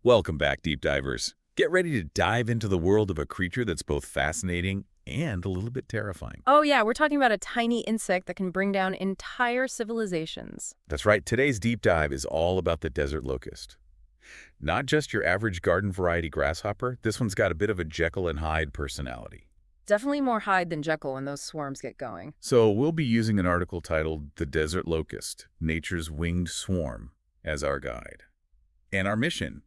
Welcome back, deep divers. Get ready to dive into the world of a creature that's both fascinating and a little bit terrifying. Oh, yeah, we're talking about a tiny insect that can bring down entire civilizations. That's right, today's deep dive is all about the desert locust. Not just your average garden variety grasshopper, this one's got a bit of a Jekyll and Hyde personality. Definitely more Hyde than Jekyll when those swarms get going. So we'll be using an article titled The Desert Locust, Nature's Winged Swarm, as our guide. And our mission,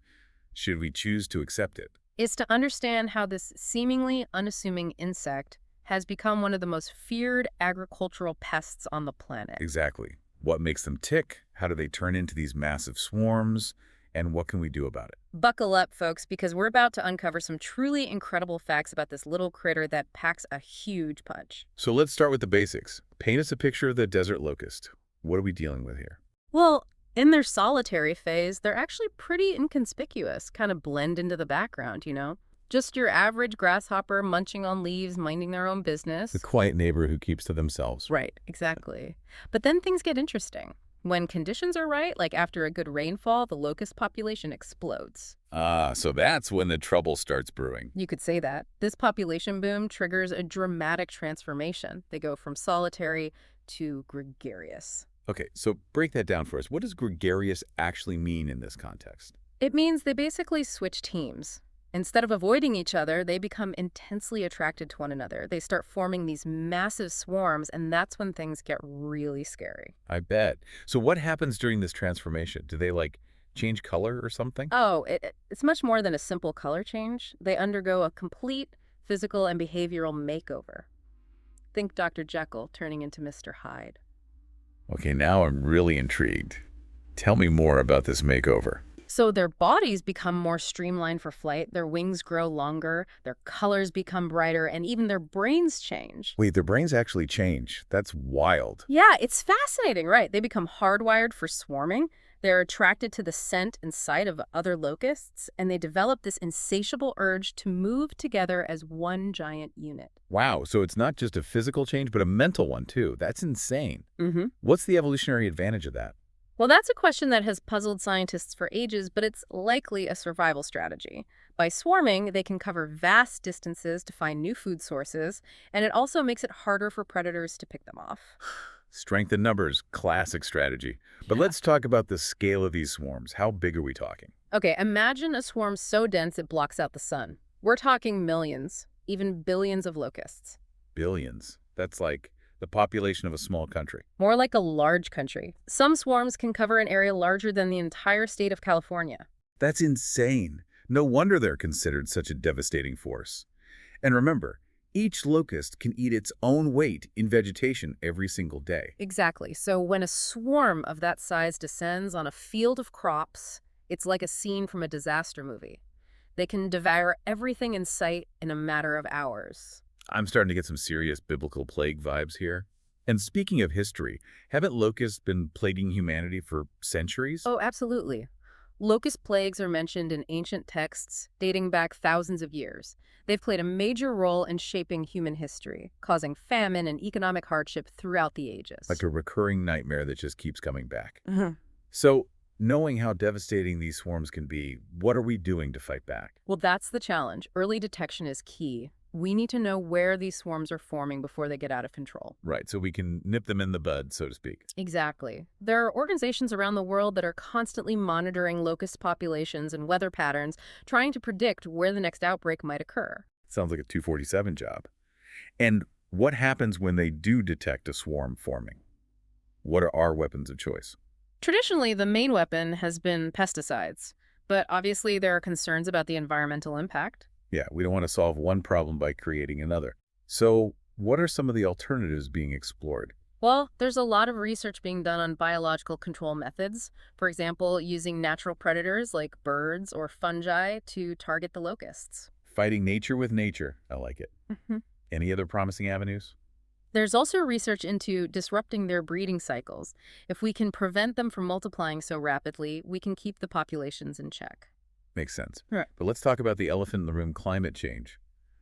should we choose to accept it. Is to understand how this seemingly unassuming insect has become one of the most feared agricultural pests on the planet. Exactly. What makes them tick? How do they turn into these massive swarms? And what can we do about it? Buckle up, folks, because we're about to uncover some truly incredible facts about this little critter that packs a huge punch. So let's start with the basics. Paint us a picture of the desert locust. What are we dealing with here? Well, in their solitary phase, they're actually pretty inconspicuous, kind of blend into the background, you know? Just your average grasshopper munching on leaves, minding their own business. The quiet neighbor who keeps to themselves. Right, exactly. But then things get interesting. When conditions are right, like after a good rainfall, the locust population explodes. So that's when the trouble starts brewing. You could say that. This population boom triggers a dramatic transformation. They go from solitary to gregarious. Okay, so break that down for us. What does gregarious actually mean in this context? It means they basically switch teams. Instead of avoiding each other, they become intensely attracted to one another. They start forming these massive swarms, and that's when things get really scary. I bet. So what happens during this transformation? Do they, change color or something? Oh, it's much more than a simple color change. They undergo a complete physical and behavioral makeover. Think Dr. Jekyll turning into Mr. Hyde. Okay, now I'm really intrigued. Tell me more about this makeover. So their bodies become more streamlined for flight, their wings grow longer, their colors become brighter, and even their brains change. Wait, their brains actually change. That's wild. Yeah, it's fascinating, right? They become hardwired for swarming. They're attracted to the scent and sight of other locusts, and they develop this insatiable urge to move together as one giant unit. Wow, so it's not just a physical change, but a mental one, too. That's insane. Mm-hmm. What's the evolutionary advantage of that? Well, that's a question that has puzzled scientists for ages, but it's likely a survival strategy. By swarming, they can cover vast distances to find new food sources, and it also makes it harder for predators to pick them off. Strength in numbers, classic strategy. But let's talk about the scale of these swarms. How big are we talking? Okay, imagine a swarm so dense it blocks out the sun. We're talking millions, even billions of locusts. Billions. That's like the population of a small country. More like a large country. Some swarms can cover an area larger than the entire state of California. That's insane. No wonder they're considered such a devastating force. And remember, each locust can eat its own weight in vegetation every single day. Exactly. So when a swarm of that size descends on a field of crops, it's like a scene from a disaster movie. They can devour everything in sight in a matter of hours. I'm starting to get some serious biblical plague vibes here. And speaking of history, haven't locusts been plaguing humanity for centuries? Oh, absolutely. Locust plagues are mentioned in ancient texts dating back thousands of years. They've played a major role in shaping human history, causing famine and economic hardship throughout the ages. Like a recurring nightmare that just keeps coming back. Mhm. So, knowing how devastating these swarms can be, what are we doing to fight back? Well, that's the challenge. Early detection is key. We need to know where these swarms are forming before they get out of control. Right, so we can nip them in the bud, so to speak. Exactly. There are organizations around the world that are constantly monitoring locust populations and weather patterns, trying to predict where the next outbreak might occur. Sounds like a 247 job. And what happens when they do detect a swarm forming? What are our weapons of choice? Traditionally, the main weapon has been pesticides, but obviously there are concerns about the environmental impact. Yeah, we don't want to solve one problem by creating another. So, what are some of the alternatives being explored? Well, there's a lot of research being done on biological control methods. For example, using natural predators like birds or fungi to target the locusts. Fighting nature with nature. I like it. Mhm. Any other promising avenues? There's also research into disrupting their breeding cycles. If we can prevent them from multiplying so rapidly, we can keep the populations in check. Makes sense. Right. But let's talk about the elephant in the room, climate change.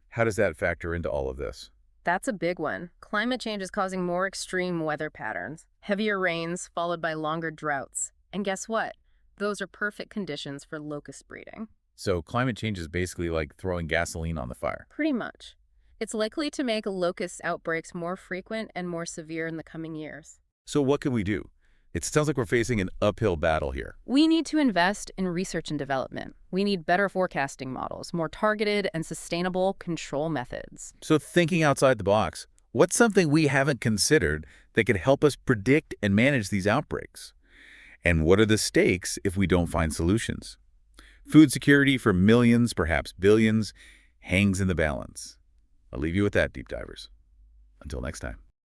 How does that factor into all of this? That's a big one. Climate change is causing more extreme weather patterns, heavier rains followed by longer droughts. And guess what? Those are perfect conditions for locust breeding. So climate change is basically like throwing gasoline on the fire. Pretty much. It's likely to make locust outbreaks more frequent and more severe in the coming years. So what can we do? It sounds like we're facing an uphill battle here. We need to invest in research and development. We need better forecasting models, more targeted and sustainable control methods. So thinking outside the box, what's something we haven't considered that could help us predict and manage these outbreaks? And what are the stakes if we don't find solutions? Food security for millions, perhaps billions, hangs in the balance. I'll leave you with that, deep divers. Until next time.